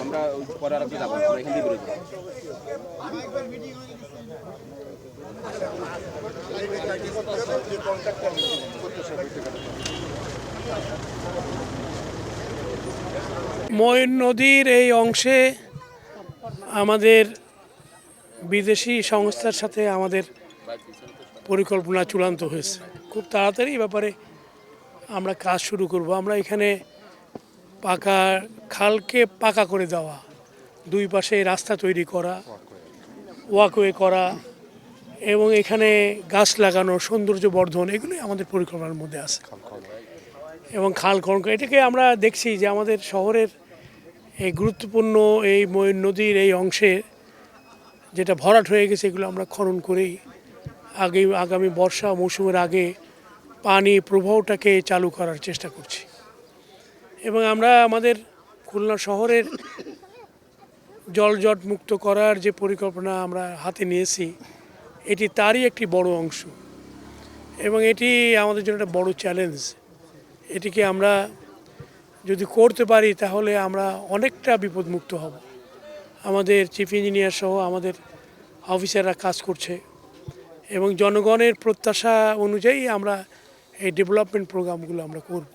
আমরা পরে আর কি যাবো এখান থেকে বেরোবো। ময়ূর নদীর এই অংশে আমাদের বিদেশি সংস্থার সাথে আমাদের পরিকল্পনা চূড়ান্ত হয়েছে। খুব তাড়াতাড়ি এই ব্যাপারে আমরা কাজ শুরু করব। আমরা এখানে পাকা খালকে পাকা করে দেওয়া, দুই পাশে রাস্তা তৈরি করা, ওয়াকওয়ে করা এবং এখানে গাছ লাগানো, সৌন্দর্য বর্ধন, এগুলোই আমাদের পরিকল্পনার মধ্যে আছে। এবং খাল খনন, এটাকে আমরা দেখছি যে আমাদের শহরের এই গুরুত্বপূর্ণ এই ময়ূর নদীর এই অংশে যেটা ভরাট হয়ে গেছে, এগুলো আমরা খনন করেই আগামী বর্ষা মৌসুমের আগে পানি প্রবাহটাকে চালু করার চেষ্টা করছি। এবং আমরা আমাদের খুলনা শহরের জলজট মুক্ত করার যে পরিকল্পনা আমরা হাতে নিয়েছি, এটি তারই একটি বড় অংশ এবং এটি আমাদের জন্য একটা বড় চ্যালেঞ্জ। এটিকে আমরা যদি করতে পারি তাহলে আমরা অনেকটা বিপদমুক্ত হব। আমাদের চিফ ইঞ্জিনিয়ার সহ আমাদের অফিসাররা কাজ করছে এবং জনগণের প্রত্যাশা অনুযায়ী আমরা এই ডেভেলপমেন্ট প্রোগ্রামগুলো আমরা করব।